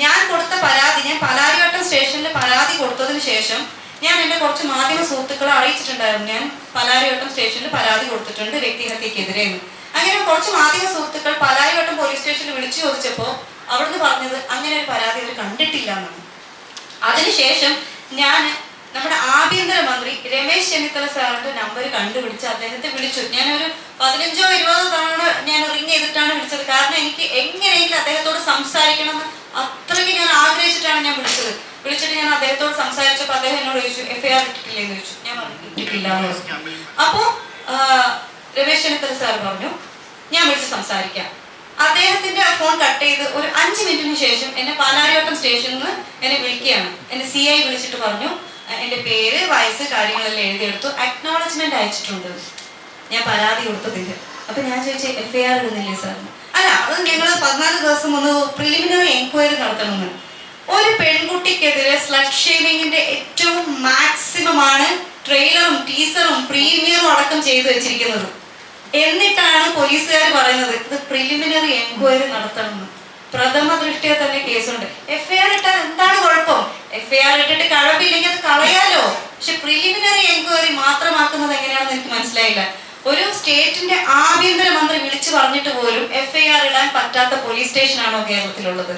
ഞാൻ കൊടുത്ത പരാതി, ഞാൻ പാലാരിവട്ടം സ്റ്റേഷനിൽ പരാതി കൊടുത്തതിന് ശേഷം ഞാൻ എൻ്റെ കുറച്ച് മാധ്യമ സുഹൃത്തുക്കളെ അറിയിച്ചിട്ടുണ്ടായിരുന്നു. ഞാൻ പാലാരിവട്ടം സ്റ്റേഷനിൽ പരാതി കൊടുത്തിട്ടുണ്ട് വ്യക്തിഹത്യക്കെതിരെ. അങ്ങനെ കുറച്ച് മാധ്യമ സുഹൃത്തുക്കൾ പാലാരിവട്ടം പോലീസ് സ്റ്റേഷനിൽ വിളിച്ചു ചോദിച്ചപ്പോൾ അവിടുന്ന് പറഞ്ഞത് അങ്ങനെ ഒരു പരാതി അവർ കണ്ടിട്ടില്ല എന്നാണ്. അതിനുശേഷം ഞാൻ നമ്മുടെ ആഭ്യന്തരമന്ത്രി രമേശ് ചെന്നിത്തല സാറിന്റെ നമ്പർ കണ്ടുപിടിച്ച് അദ്ദേഹത്തെ വിളിച്ചു. ഞാനൊരു 15-20 തവണ ഞാൻ റിങ് ചെയ്തിട്ടാണ് വിളിച്ചത്. കാരണം എനിക്ക് എങ്ങനെയെങ്കിലും അദ്ദേഹത്തോട് സംസാരിക്കണമെന്ന് അത്രയ്ക്ക് ഞാൻ ആഗ്രഹിച്ചിട്ടാണ് ഞാൻ വിളിച്ചത്. വിളിച്ചിട്ട് ഞാൻ അദ്ദേഹത്തോട് സംസാരിച്ചപ്പോൾ അദ്ദേഹം എന്നോട് ചോദിച്ചു, FIR ഇട്ടിട്ടില്ലേ എന്ന് ചോദിച്ചു. ഞാൻ പറഞ്ഞു ഇട്ടിട്ടില്ല. അപ്പോൾ രമേശ് ചെന്നിത്തല സാർ പറഞ്ഞു ഞാൻ വിളിച്ച് സംസാരിക്കാം. അദ്ദേഹത്തിന്റെ ഫോൺ കട്ട് ചെയ്ത് ഒരു 5 മിനിറ്റിന് ശേഷം എന്നെ പാലാരിവട്ടം സ്റ്റേഷനിൽ നിന്ന് എന്നെ വിളിക്കുകയാണ്. എന്നെ CI വിളിച്ചിട്ട് പറഞ്ഞു എൻ്റെ പേര്, വയസ്സ്, കാര്യങ്ങളെല്ലാം എഴുതിയെടുത്തു, അക്നോളജ്മെന്റ് അയച്ചിട്ടുണ്ട് ഞാൻ പരാതി കൊടുത്തതില്ല. അപ്പൊ ഞാൻ ചോദിച്ചു FIR ഇടുന്നില്ലേ സാർ? അല്ല, അത് ഞങ്ങൾ 14 ദിവസം ഒന്ന് പ്രിലിമിനറി എൻക്വയറി നടത്തണമെന്ന്. ഒരു പെൺകുട്ടിക്കെതിരെ സ്ലട്ട് ഷേമിങ്ങിന്റെ ഏറ്റവും മാക്സിമം ആണ് ട്രെയിലറും ടീസറും പ്രീമിയറും അടക്കം ചെയ്തു വെച്ചിരിക്കുന്നത്. എന്നിട്ടാണ് പോലീസുകാർ പറയുന്നത് ഇത് പ്രിലിമിനറി എൻക്വയറി നടത്തണമെന്ന്. പ്രഥമ ദൃഷ്ടിയ തന്നെ കേസുണ്ട്. FIR ഇട്ടാൽ എന്താണ് കുഴപ്പം? FIR ഇട്ടിട്ട് കഴപ്പില്ലെങ്കിൽ അത് കളയാലോ. പക്ഷെ പ്രിലിമിനറി എൻക്വയറി മാത്രമാക്കുന്നത് എങ്ങനെയാണെന്ന് എനിക്ക് മനസ്സിലായില്ല. ഒരു സ്റ്റേറ്റിന്റെ ആഭ്യന്തരമന്ത്രി വിളിച്ചു പറഞ്ഞിട്ട് പോലും FIR ഇടാൻ പറ്റാത്ത പോലീസ് സ്റ്റേഷനാണോ കേരളത്തിലുള്ളത്?